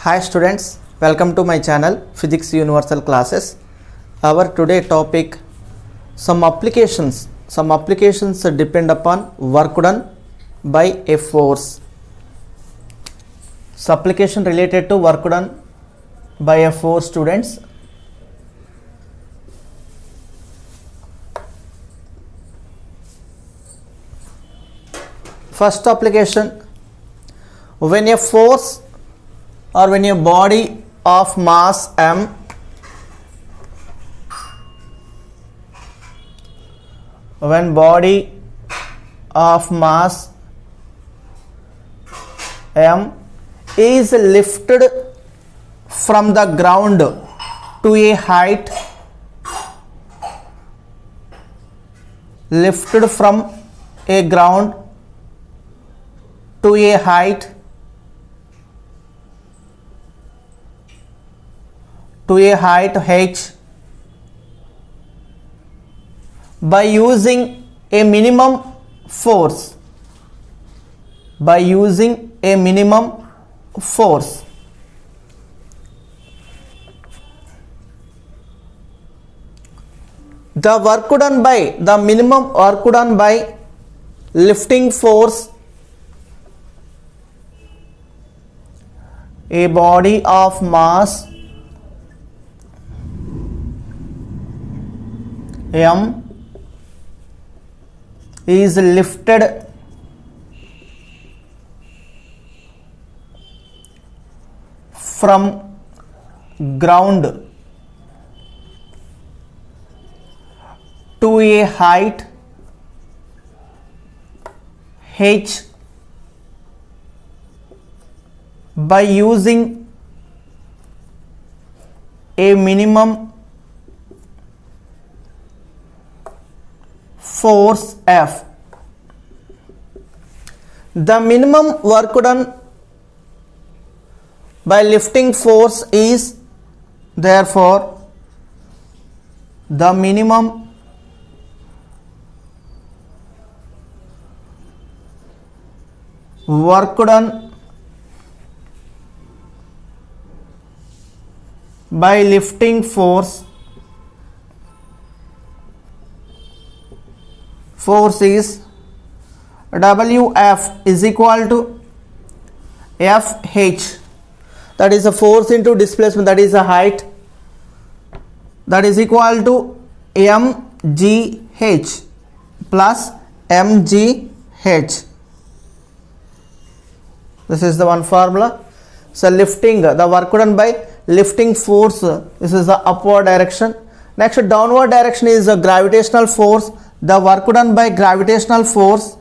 Hi students, welcome to my channel Physics Universal Classes. Our today topic, some applications depend upon work done by a force. So application related to work done by a force, students. First application, when a force or when a body of mass m is lifted from the ground to a height h by using a minimum force. The minimum work done by lifting force, a body of mass m is lifted from ground to a height h by using a minimum force F. The minimum work done by lifting force is therefore the minimum work done by lifting force is Wf is equal to Fh, that is a force into displacement, that is a height, that is equal to mgh plus mgh. This is the one formula. So lifting, the work done by lifting force, this is the upward direction. Next, downward direction is the gravitational force. The work done by gravitational force,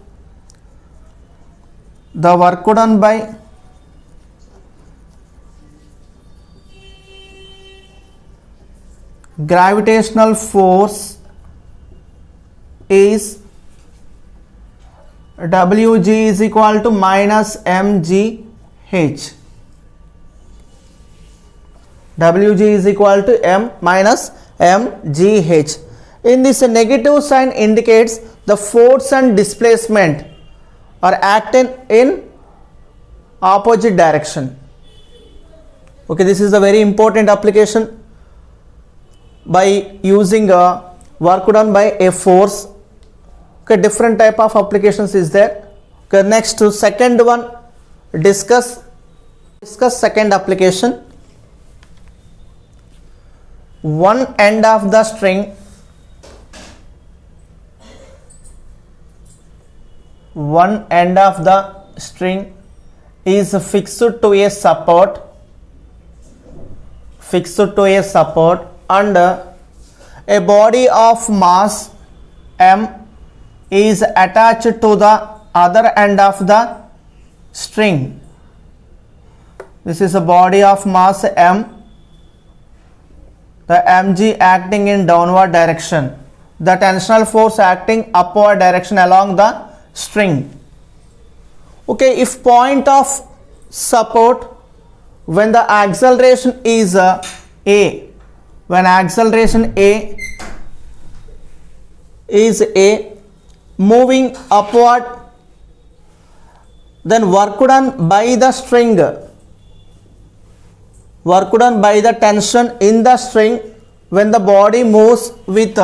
is Wg is equal to minus mgh. Wg is equal to m minus mgh. In this, a negative sign indicates the force and displacement are acting in opposite direction. Okay, this is a very important application by using a work done by a force. Okay, different type of applications is there. Okay, next to second one, discuss second application. One end of the string is fixed to a support and a body of mass m is attached to the other end of the string. This is a body of mass m, the mg acting in downward direction, the tensional force acting upward direction along the string. Okay, if point of support, when the acceleration is a, when acceleration a is a moving upward, then work done by the string work done by the tension in the string when the body moves with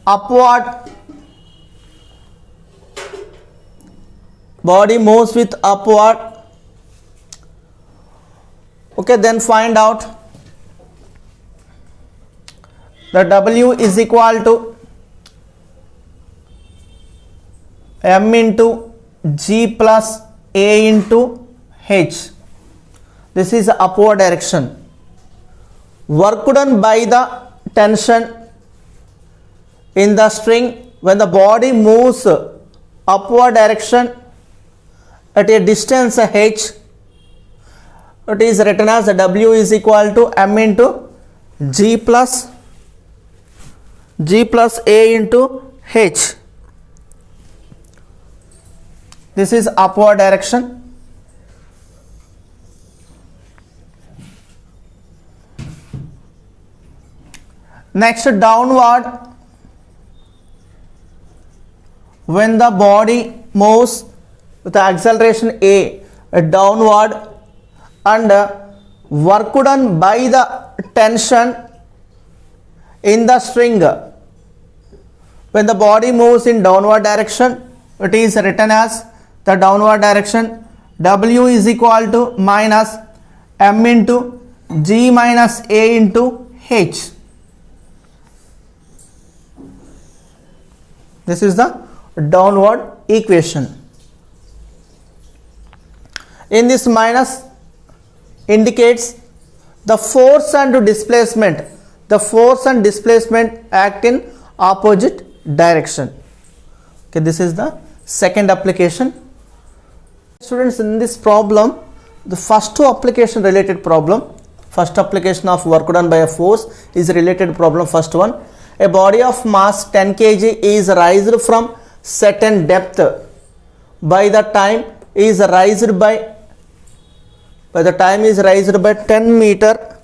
upward okay, then find out the W is equal to M into G plus A into H. This is the upward direction. Work done by the tension in the string when the body moves upward direction at a distance H, it is written as W is equal to M into G plus A into H. This is upward direction. Next, downward, when the body moves with the acceleration A downward, and work done by the tension in the string when the body moves in downward direction, it is written as the downward direction. W is equal to minus M into G minus A into H. This is the downward equation. In this minus indicates the force and displacement. The force and displacement act in opposite direction. Okay, this is the second application. Students, in this problem, the first two application related problem, first application of work done by a force is related problem. First one, a body of mass 10 kg is raised from certain depth by the time is raised by 10 meter.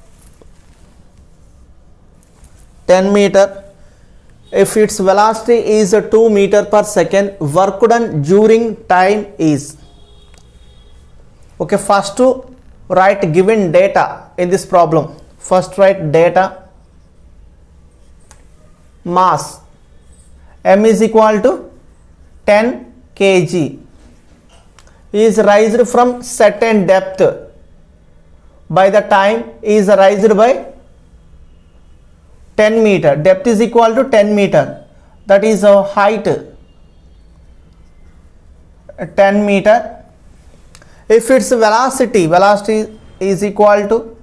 If its velocity is 2 meter per second, work done during time is. Okay, first to write given data in this problem. First write data, mass, M is equal to 10 kg, is raised from certain depth by the time is raised by 10 meter. Depth is equal to 10 meter, that is a height 10 meter. If its velocity is equal to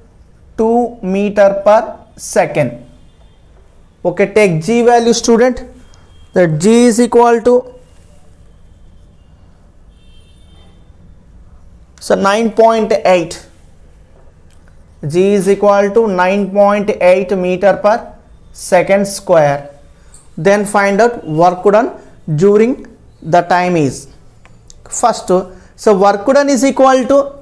2 meter per second. Okay, take G value, student. That G is equal to 9.8. G is equal to 9.8 meter per second square. Then find out work done during the time is. First, so work done is equal to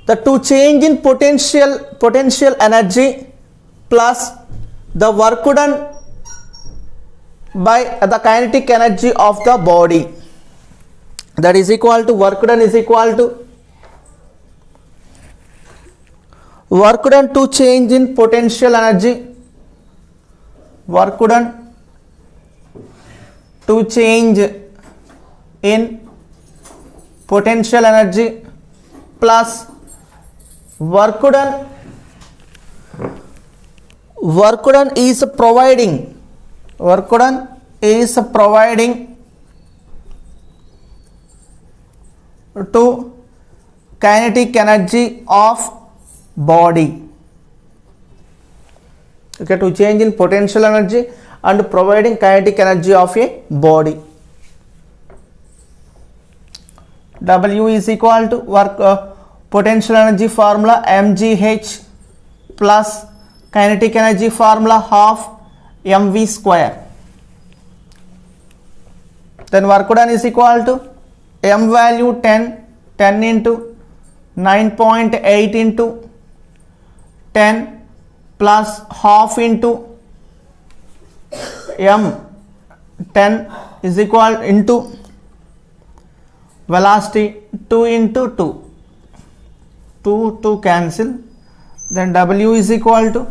the change in potential energy plus the work done by the kinetic energy of the body. That is equal to work done is equal to work done to change in potential energy, work done to change in potential energy plus work done is providing to kinetic energy of body. Okay, to change in potential energy and providing kinetic energy of a body. W is equal to work potential energy formula mgh plus kinetic energy formula half mv square. Then work done is equal to m value 10 into 9.8 into 10 plus half into m 10 is equal into velocity 2 into 2 cancel, then W is equal to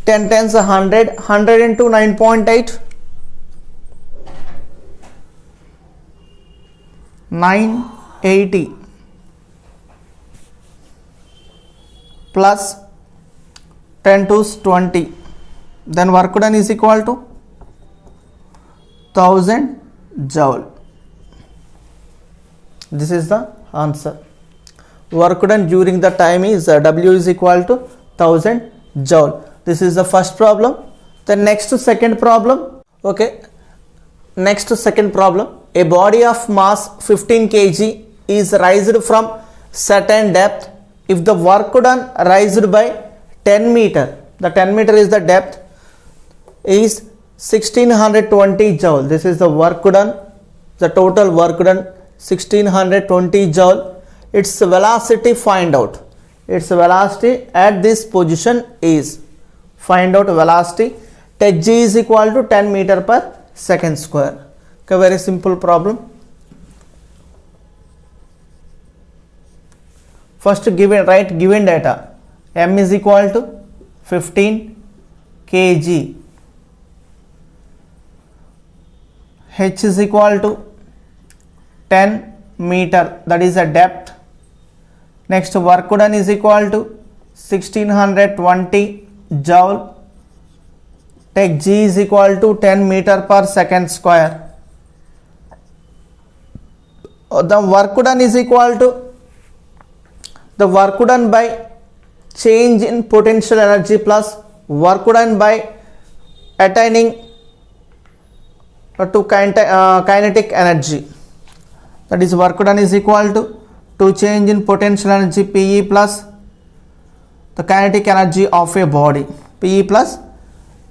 10 times 100, 100 into 9.8, 980 plus 10 to 20, then work done is equal to 1000 joule. This is the answer. Work done during the time is W is equal to 1000 joule. This is the first problem. The next to second problem. Okay, next to second problem. A body of mass 15 kg is raised from certain depth if the work done raised by 10 meter. The 10 meter is the depth, is 1620 joule. This is the work done, the total work done 1620 joule. Its velocity find out. Its velocity at this position is, find out velocity. Take g is equal to 10 meter per second square. Okay, very simple problem. First write given data. M is equal to 15 kg. H is equal to 10 meter, that is a depth. Next, work done is equal to 1620 joule. Take g is equal to 10 meter per second square. The work done is equal to the work done by change in potential energy plus work done by attaining to kinetic energy. That is, work done is equal to change in potential energy Pe plus the kinetic energy of a body, Pe plus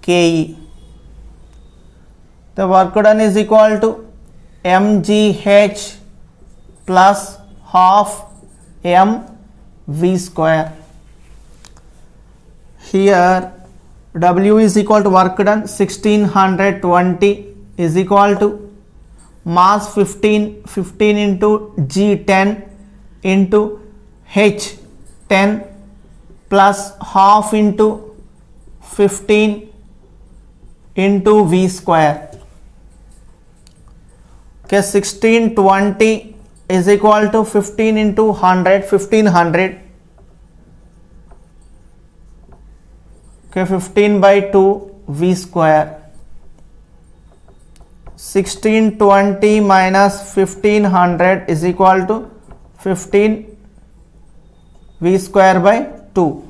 Ke. The work done is equal to mgh plus half mv square. Here W is equal to work done 1620 is equal to mass 15 into g 10 into h 10 plus half into 15 into v square. Okay, 1620 is equal to 15 into 100, 1500. Okay, 15 by 2 v square. 1620 minus 1500 is equal to 15 v square by 2.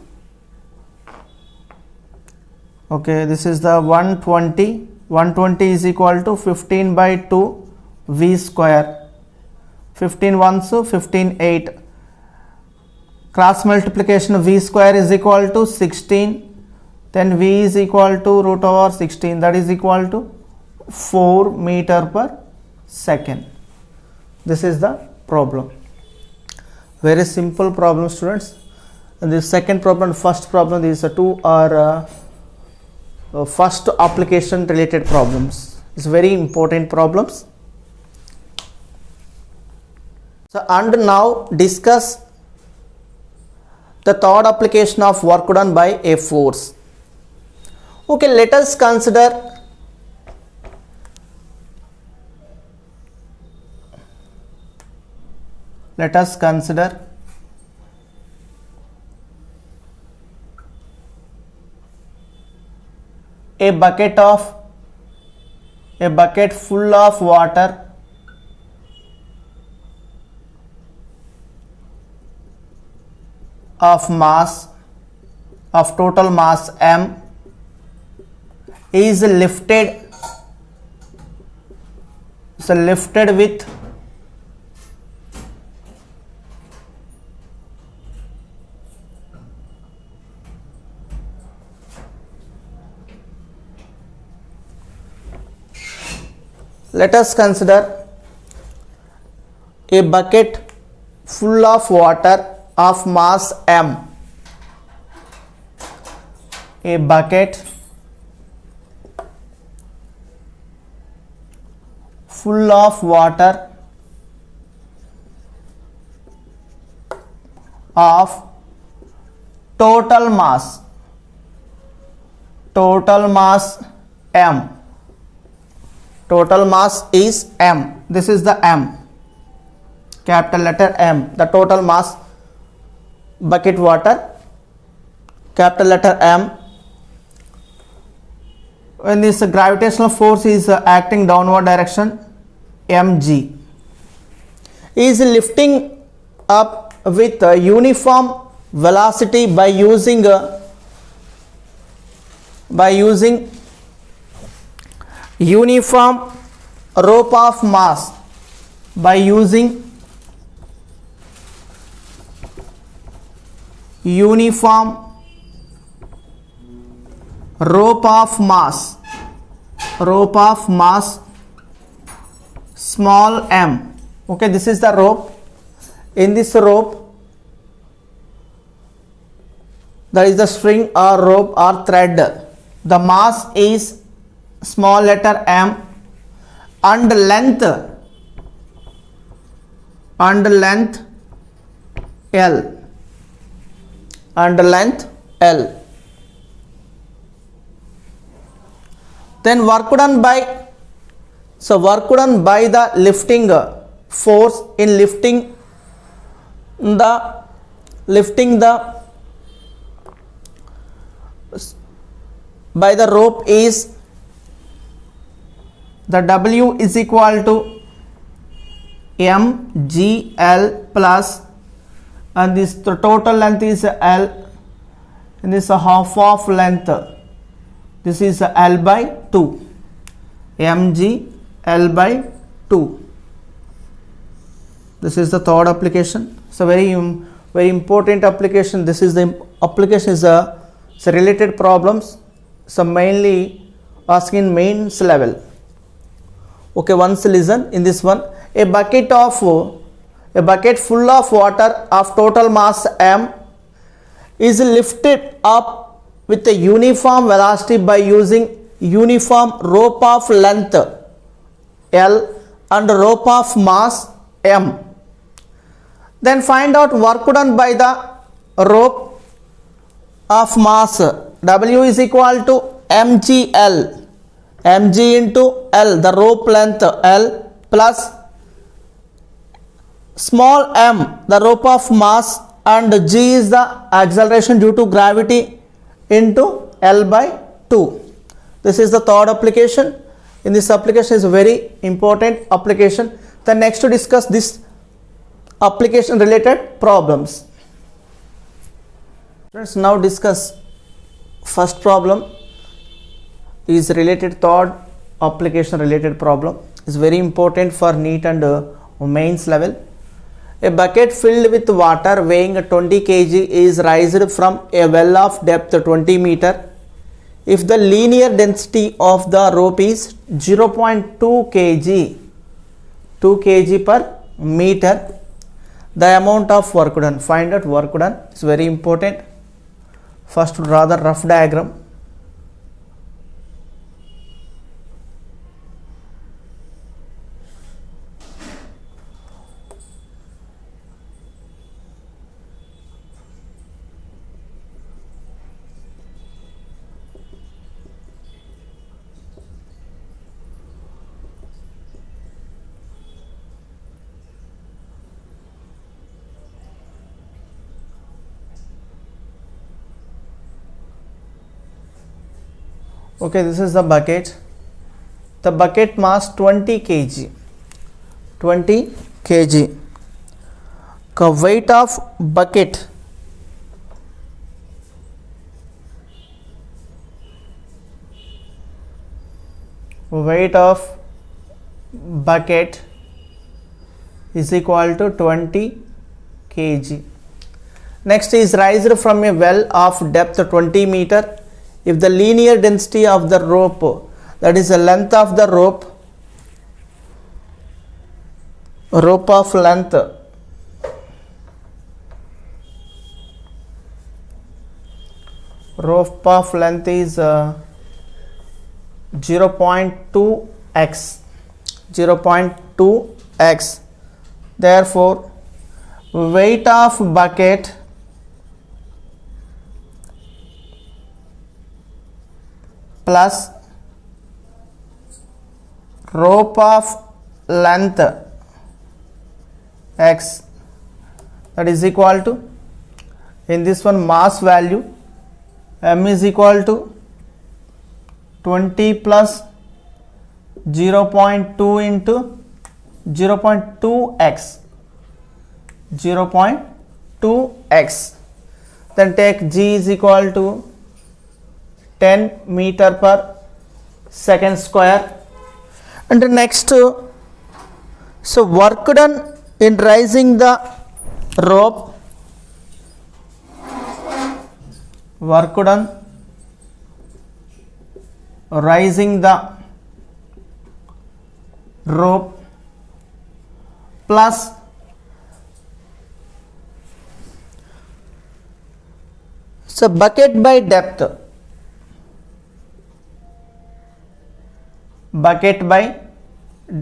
Okay, this is the 120. 120 is equal to 15 by 2 v square. 15 ones, 15 8. Cross multiplication of v square is equal to 16. Then v is equal to root over 16, that is equal to 4 meter per second. This is the problem. Very simple problem, students. And the second problem, first problem, these two are first application related problems. It's very important problems. So, and now discuss the third application of work done by a force. Okay, let us consider a bucket full of water of total mass m is lifted with let us consider a bucket full of water of mass m. A bucket full of water of total mass m. Total mass is m. This is the m, capital letter M, the total mass bucket water, capital letter M. When this gravitational force is acting downward direction, mg, is lifting up with uniform velocity by using uniform rope of mass, by using uniform rope of mass small m. Okay, this is the rope. In this rope, there is the string or rope or thread. The mass is small letter m and length L. Then work done by the lifting force in lifting the by the rope is the W is equal to mgl plus, and this the total length is L, and this is a half of length, this is L by 2, mg L by 2. This is the third application. It's a very important application. This is the application is a related problems, so mainly asking mains level. Okay, once listen in this one. A bucket full of water of total mass m is lifted up with a uniform velocity by using uniform rope of length L and rope of mass m. Then find out work done by the rope of mass. W is equal to mgl, mg into L, the rope length L, plus small m, the rope of mass, and g is the acceleration due to gravity into L by 2. This is the third application. In this application is a very important application. Then next to discuss this application related problems. Let's now discuss first problem is related third application related problem. Is very important for NEET and mains level. A bucket filled with water weighing 20 kg is raised from a well of depth 20 meter. If the linear density of the rope is 0.2 kg, 2 kg per meter, the amount of work done. Find out work done. It's very important. First, draw the rough diagram. Okay, this is the bucket. The bucket mass 20 kg. 20 kg. The weight of bucket is equal to 20 kg. Next is raised from a well of depth 20 meter. If the linear density of the rope, that is the length of the rope of length is 0.2x. Therefore, weight of bucket plus rope of length x, that is equal to, in this one mass value m is equal to 20 plus 0.2 into 0.2x, 0.2x. Then take g is equal to 10 meter per second square. And the next, so work done in raising the rope, work done raising the rope plus so bucket by depth, bucket by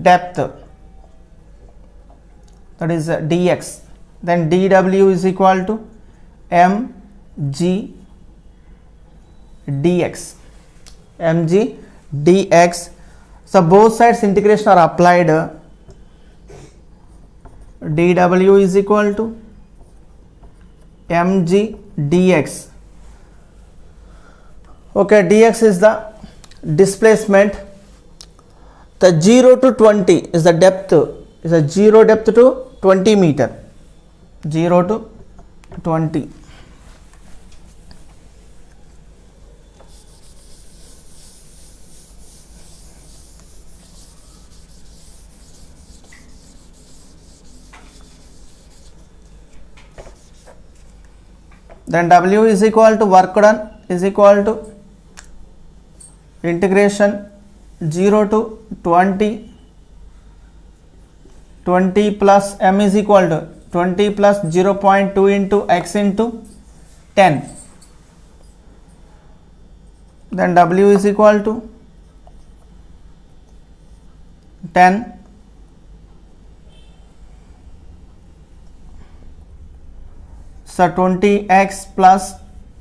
depth, that is dx. Then dw is equal to mg dx, mg dx. So both sides integration are applied. dw is equal to mg dx. Okay, dx is the displacement. The 0 to 20 is the depth, is a 0 depth to 20 meter, 0 to 20. Then w is equal to work done is equal to integration 0 to 20, 20 plus m is equal to 20 plus 0.2 into x into 10. Then w is equal to 10 so 20x plus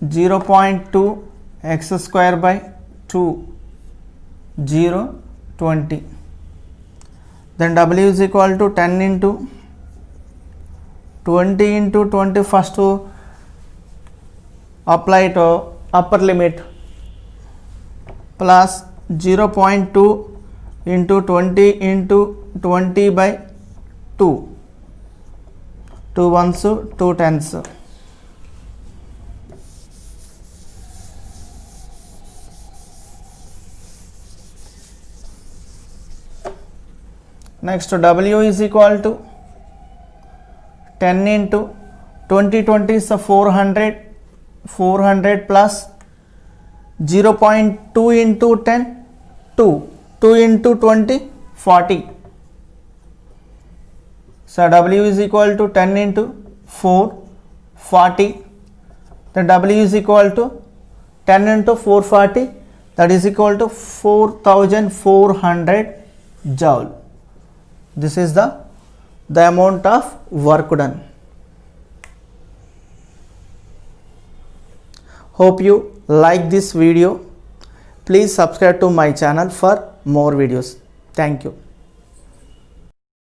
0.2 x square by 2, 0, 20. Then w is equal to 10 into 20 into 20, first to apply to upper limit, plus 0.2 into 20 into 20 by 2, 2 ones, 2 tens. Next w is equal to 10 into 20, 20 is 400, 400 plus 0.2 into 10, 2, 2 into 20, 40. So w is equal to 10 into 4, 40. Then w is equal to 10 into 440, that is equal to 4400 joule. This is the amount of work done. Hope you like this video. Please subscribe to my channel for more videos. Thank you.